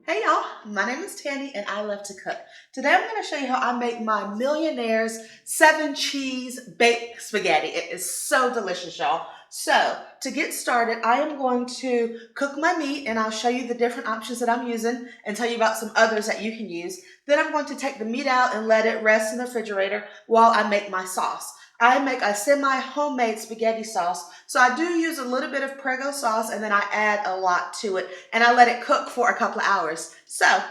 Hey y'all, my name is Tanny and I love to cook. Today I'm going to show you how I make my Millionaire's 7-cheese baked spaghetti. It is so delicious, y'all. So to get started, I am going to cook my meat and I'll show you the different options that I'm using and tell you about some others that you can use. Then I'm going to take the meat out and let it rest in the refrigerator while I make my sauce. I make a semi-homemade spaghetti sauce. So I do use a little bit of Prego sauce and then I add a lot to it and I let it cook for a couple of hours. So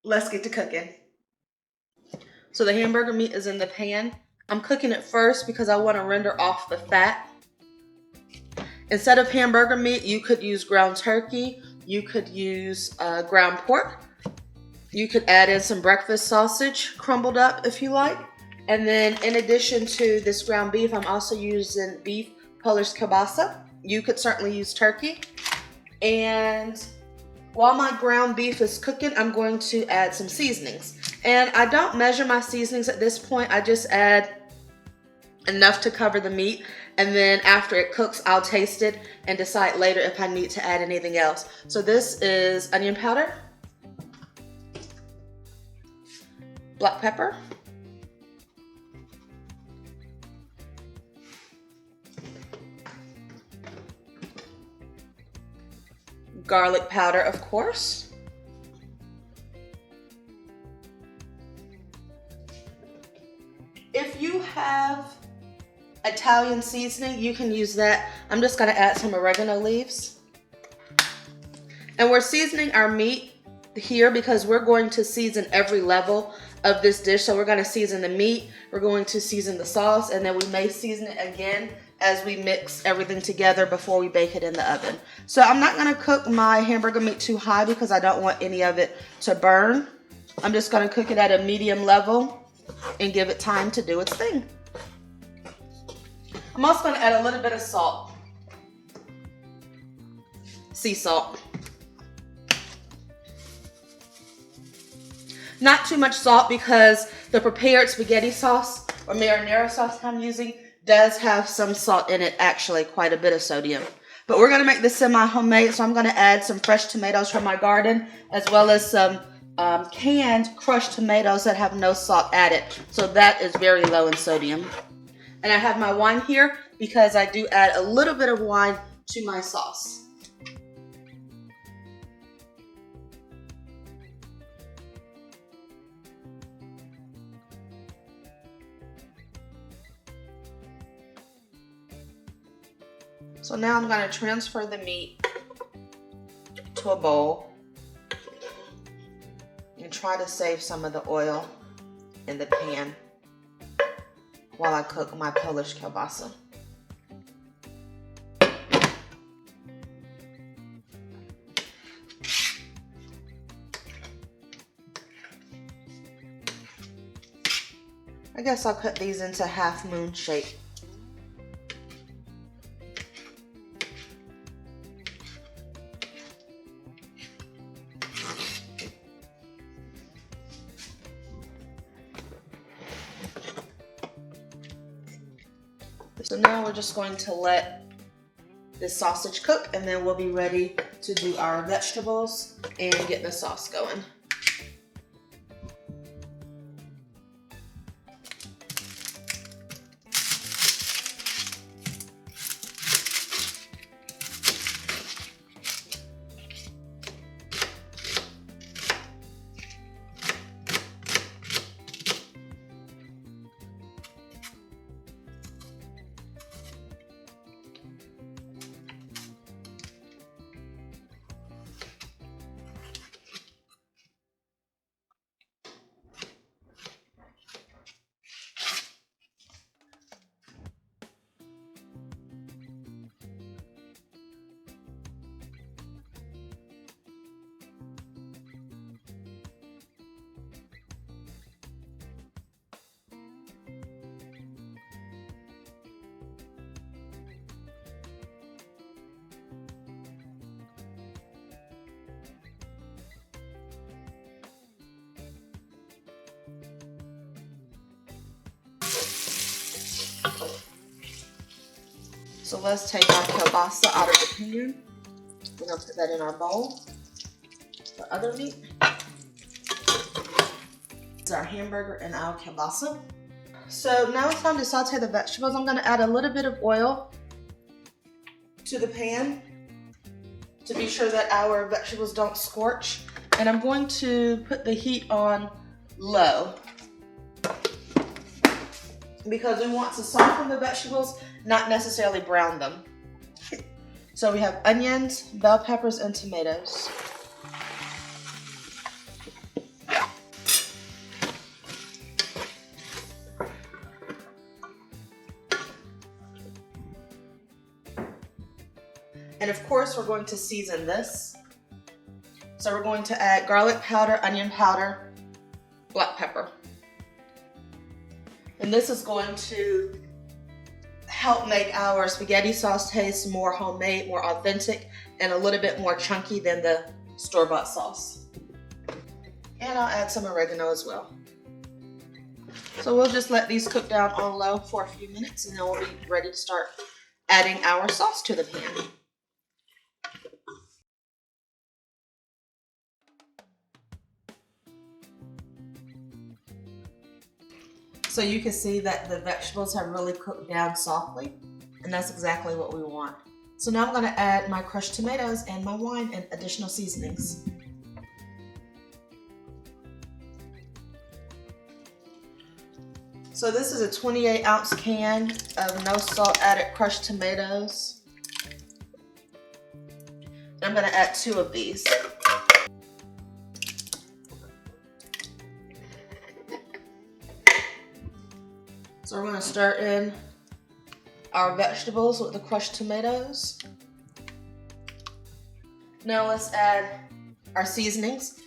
let's get to cooking. So the hamburger meat is in the pan. I'm cooking it first because I want to render off the fat. Instead of hamburger meat, you could use ground turkey. You could use ground pork. You could add in some breakfast sausage crumbled up if you like. And then in addition to this ground beef, I'm also using beef Polish kielbasa. You could certainly use turkey. And while my ground beef is cooking, I'm going to add some seasonings. And I don't measure my seasonings at this point. I just add enough to cover the meat. And then after it cooks, I'll taste it and decide later if I need to add anything else. So this is onion powder, black pepper, garlic powder, of course, if you have Italian seasoning, you can use that. I'm just going to add some oregano leaves. And we're seasoning our meat here because we're going to season every level of this dish. So we're going to season the meat, we're going to season the sauce, and then we may season it again as we mix everything together before we bake it in the oven. So I'm not going to cook my hamburger meat too high because I don't want any of it to burn. I'm just going to cook it at a medium level and give it time to do its thing. I'm also going to add a little bit of salt, sea salt. Not too much salt because the prepared spaghetti sauce or marinara sauce I'm using does have some salt in it, actually quite a bit of sodium. But we're going to make this semi-homemade, so I'm going to add some fresh tomatoes from my garden as well as some canned crushed tomatoes that have no salt added. So that is very low in sodium. And I have my wine here because I do add a little bit of wine to my sauce. So now I'm going to transfer the meat to a bowl and try to save some of the oil in the pan while I cook my Polish kielbasa. I guess I'll cut these into half moon shape. So now we're just going to let this sausage cook and then we'll be ready to do our vegetables and get the sauce going. So let's take our kielbasa out of the pan. We're going to put that in our bowl. the other meat. It's our hamburger and our kielbasa. So now it's time to saute the vegetables. I'm going to add a little bit of oil to the pan to be sure that our vegetables don't scorch. And I'm going to put the heat on low because we want to soften the vegetables, not necessarily brown them. So we have onions, bell peppers, and tomatoes. And of course, we're going to season this. So we're going to add garlic powder, onion powder, black pepper. And this is going to help make our spaghetti sauce taste more homemade, more authentic, and a little bit more chunky than the store-bought sauce. And I'll add some oregano as well. So we'll just let these cook down on low for a few minutes, and then we'll be ready to start adding our sauce to the pan. So you can see that the vegetables have really cooked down softly, and that's exactly what we want. So now I'm going to add my crushed tomatoes and my wine and additional seasonings. So this is a 28-ounce can of no salt added crushed tomatoes. I'm going to add 2 of these. So we're going to stir in our vegetables with the crushed tomatoes. Now let's add our seasonings.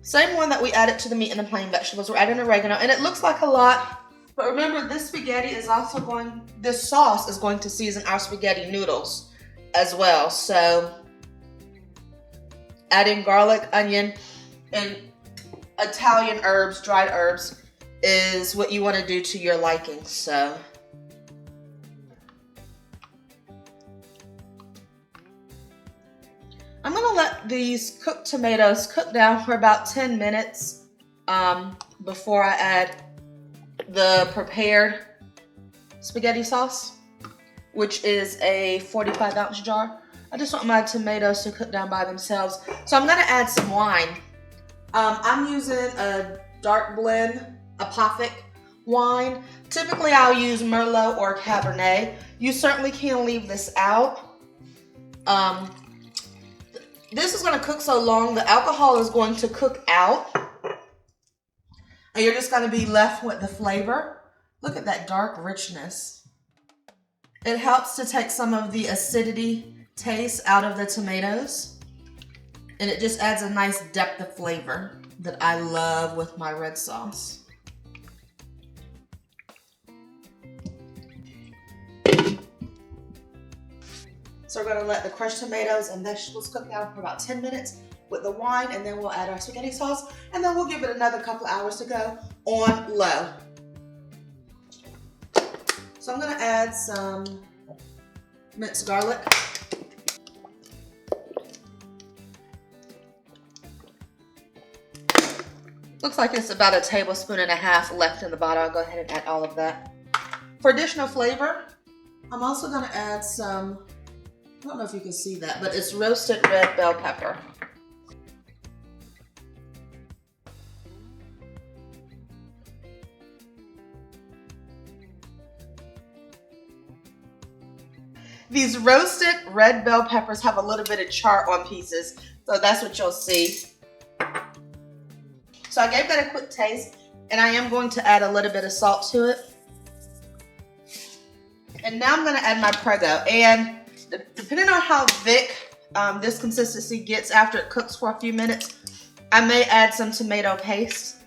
Same one that we added to the meat and the plain vegetables. We're adding oregano, and it looks like a lot, but remember this spaghetti is also this sauce is going to season our spaghetti noodles as well. So adding garlic, onion, and Italian herbs, dried herbs, is what you want to do to your liking. So I'm going to let these cooked tomatoes cook down for about 10 minutes before I add the prepared spaghetti sauce, which is a 45-ounce jar. I just want my tomatoes to cook down by themselves. So I'm going to add some wine. I'm using a dark blend Apothic wine. Typically I'll use Merlot or Cabernet. You certainly can leave this out. This is going to cook so long, the alcohol is going to cook out, and you're just going to be left with the flavor. Look at that dark richness. It helps to take some of the acidity taste out of the tomatoes, and it just adds a nice depth of flavor that I love with my red sauce. So we're going to let the crushed tomatoes and vegetables cook down for about 10 minutes with the wine, and then we'll add our spaghetti sauce, and then we'll give it another couple hours to go on low. So I'm going to add some minced garlic. Looks like it's about 1.5 tablespoons left in the bottle. I'll go ahead and add all of that. For additional flavor, I'm also going to add some, I don't know if you can see that, but it's roasted red bell pepper. These roasted red bell peppers have a little bit of char on pieces, so that's what you'll see. So I gave that a quick taste, and I am going to add a little bit of salt to it. And now I'm going to add my Prego, and depending on how thick this consistency gets after it cooks for a few minutes, I may add some tomato paste.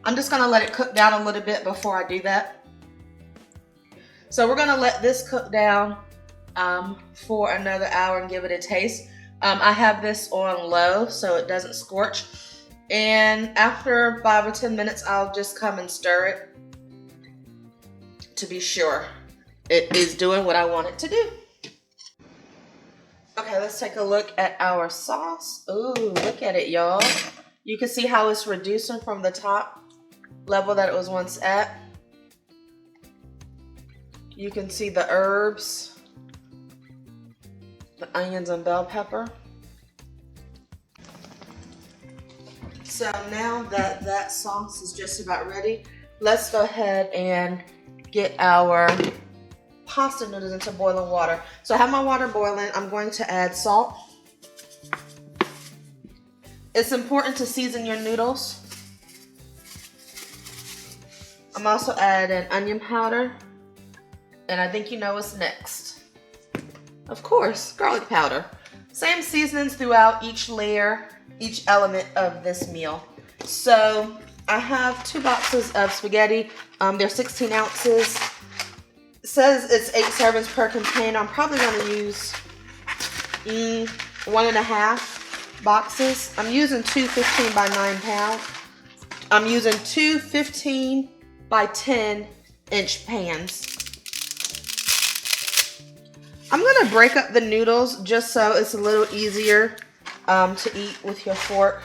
I'm just going to let it cook down a little bit before I do that. So we're going to let this cook down for another hour and give it a taste. I have this on low so it doesn't scorch. And after 5 or 10 minutes, I'll just come and stir it to be sure it is doing what I want it to do. Okay, let's take a look at our sauce. Ooh, look at it, y'all. You can see how it's reducing from the top level that it was once at. You can see the herbs, the onions and bell pepper. So now that that sauce is just about ready, let's go ahead and get our pasta noodles into boiling water. So I have my water boiling. I'm going to add salt. It's important to season your noodles. I'm also adding onion powder. And I think you know what's next. Of course, garlic powder. Same seasonings throughout each layer, each element of this meal. So I have 2 boxes of spaghetti. They're 16 ounces. It says it's 8 servings per container. I'm probably going to use 1.5 boxes. I'm using 2 15 by 9 pound. I'm using 2 15 by 10 inch pans. I'm going to break up the noodles just so it's a little easier to eat with your fork.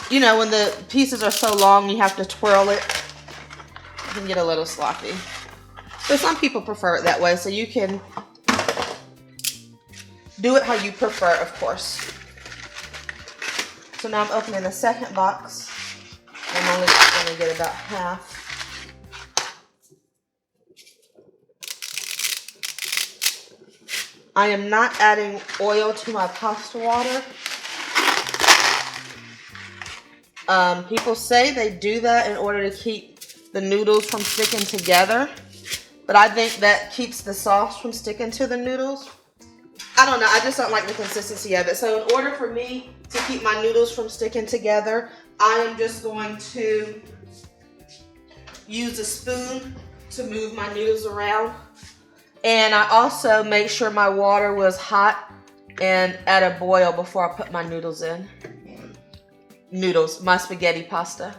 You know, when the pieces are so long, you have to twirl it. It can get a little sloppy. But some people prefer it that way, so you can do it how you prefer, of course. So now I'm opening the second box. I'm only going to get about half. I am not adding oil to my pasta water. People say they do that in order to keep the noodles from sticking together, but I think that keeps the sauce from sticking to the noodles. I don't know, I just don't like the consistency of it. So in order for me to keep my noodles from sticking together, I am just going to use a spoon to move my noodles around. And I also make sure my water was hot and at a boil before I put my noodles in. My spaghetti pasta.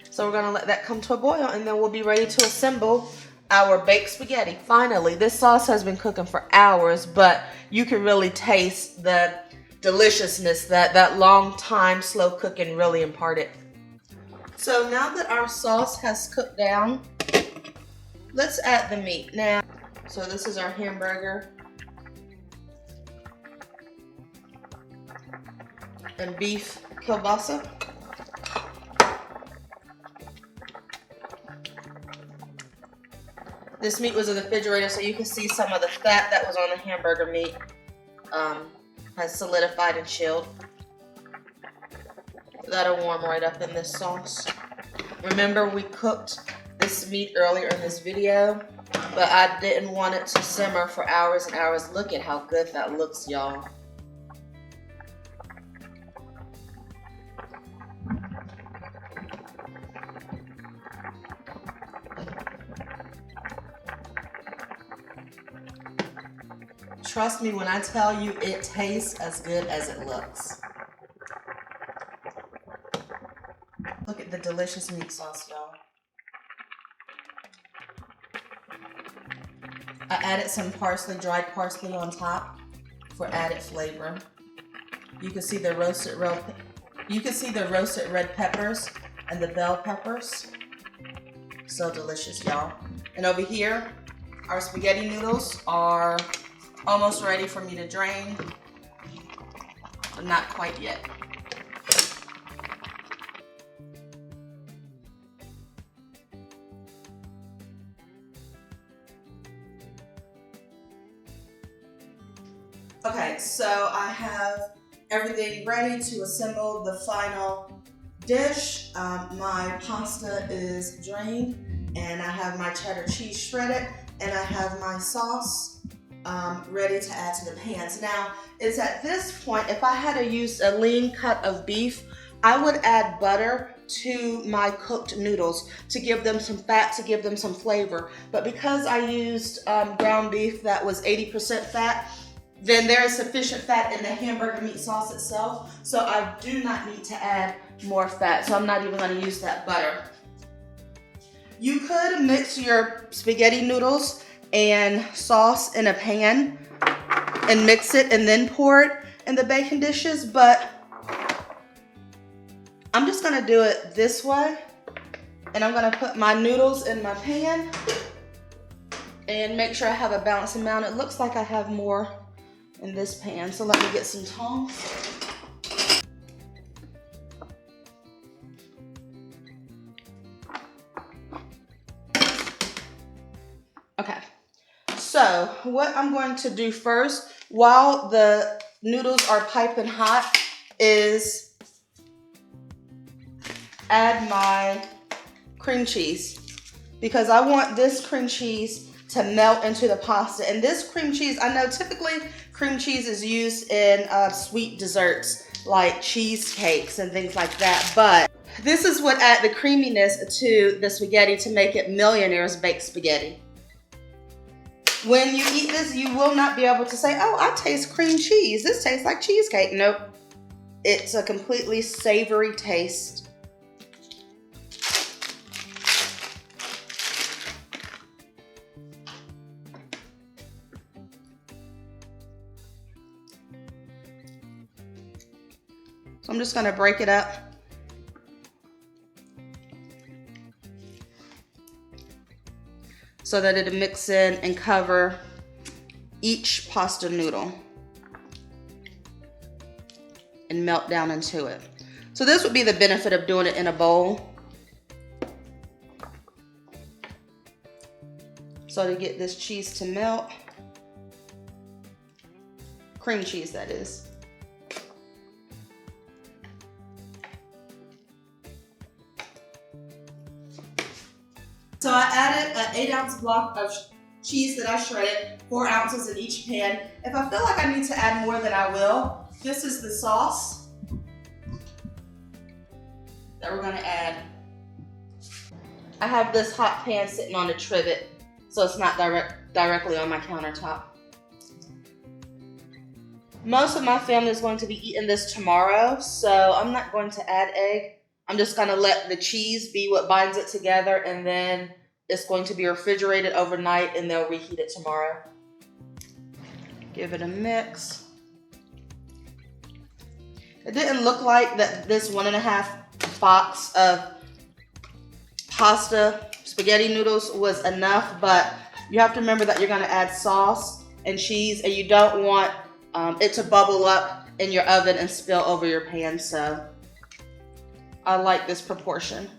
So we're gonna let that come to a boil and then we'll be ready to assemble our baked spaghetti. Finally, this sauce has been cooking for hours, but you can really taste the deliciousness that long time slow cooking really imparted. So now that our sauce has cooked down, let's add the meat now. So this is our hamburger and beef kielbasa. This meat was in the refrigerator, so you can see some of the fat that was on the hamburger meat has solidified and chilled. That'll warm right up in this sauce. Remember, we cooked this meat earlier in this video, but I didn't want it to simmer for hours and hours. Look at how good that looks, y'all. Trust me when I tell you it tastes as good as it looks. Look at the delicious meat sauce, y'all. I added some parsley, dried parsley on top for added flavor. You can see the roasted red peppers and the bell peppers. So delicious, y'all. And over here, our spaghetti noodles are almost ready for me to drain, but not quite yet. Okay, so I have everything ready to assemble the final dish. My pasta is drained, and I have my cheddar cheese shredded, and I have my sauce ready to add to the pans. Now, it's at this point, if I had to use a lean cut of beef, I would add butter to my cooked noodles to give them some fat, to give them some flavor. But because I used ground beef that was 80% fat, then there is sufficient fat in the hamburger meat sauce itself, so I do not need to add more fat, so I'm not even going to use that butter. You could mix your spaghetti noodles and sauce in a pan and mix it and then pour it in the baking dishes, but I'm just going to do it this way, and I'm going to put my noodles in my pan and make sure I have a balanced amount. It looks like I have more in this pan, so let me get some tongs. Okay, so what I'm going to do first, while the noodles are piping hot, is add my cream cheese, because I want this cream cheese to melt into the pasta. And this cream cheese, I know typically cream cheese is used in sweet desserts like cheesecakes and things like that, but this is what adds the creaminess to the spaghetti to make it Millionaire's baked spaghetti. When you eat this, you will not be able to say, oh, I taste cream cheese. This tastes like cheesecake. Nope. It's a completely savory taste. So I'm just going to break it up. So that it'll mix in and cover each pasta noodle and melt down into it. So this would be the benefit of doing it in a bowl. So to get this cheese to melt, cream cheese that is. So I added an 8-ounce block of cheese that I shredded, 4 ounces in each pan. If I feel like I need to add more, then I will. This is the sauce that we're gonna add. I have this hot pan sitting on a trivet, so it's not directly on my countertop. Most of my family is going to be eating this tomorrow, so I'm not going to add egg. I'm just gonna let the cheese be what binds it together, and then it's going to be refrigerated overnight and they'll reheat it tomorrow. Give it a mix. It didn't look like that this 1.5 box of pasta spaghetti noodles was enough, but you have to remember that you're gonna add sauce and cheese, and you don't want it to bubble up in your oven and spill over your pan, so I like this proportion.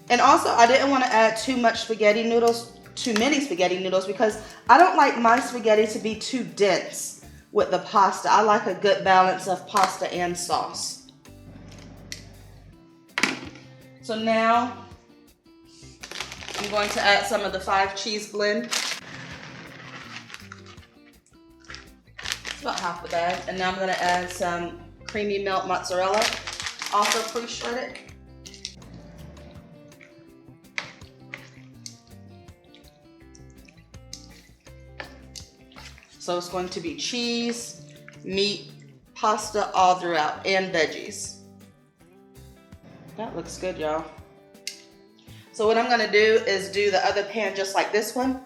And also, I didn't want to add too many spaghetti noodles, because I don't like my spaghetti to be too dense with the pasta. I like a good balance of pasta and sauce. So now, I'm going to add some of the 5 cheese blend. About half the bag, and now I'm going to add some creamy melt mozzarella, also pre-shredded. So it's going to be cheese, meat, pasta all throughout, and veggies. That looks good, y'all. So what I'm going to do is do the other pan just like this one.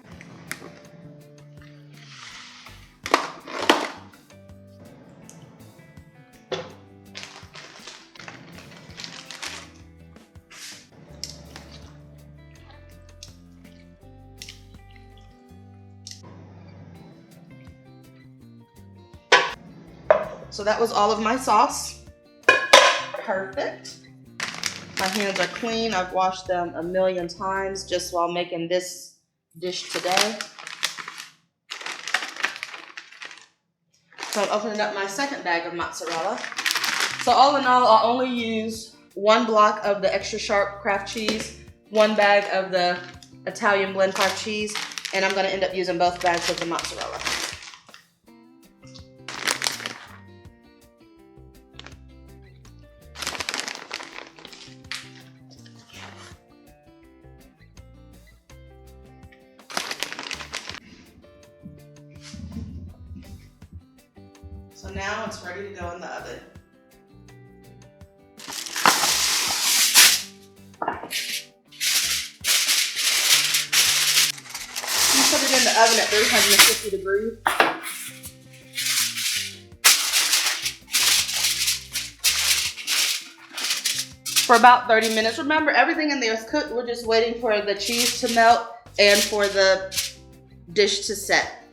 So that was all of my sauce. Perfect. My hands are clean. I've washed them a million times just while making this dish today. So I'm opening up my second bag of mozzarella. So all in all, I'll only use 1 block of the extra sharp Kraft cheese, 1 bag of the Italian blend Kraft cheese, and I'm gonna end up using both bags of the mozzarella. So now it's ready to go in the oven. You put it in the oven at 350 degrees. For about 30 minutes. Remember, everything in there is cooked. We're just waiting for the cheese to melt and for the dish to set.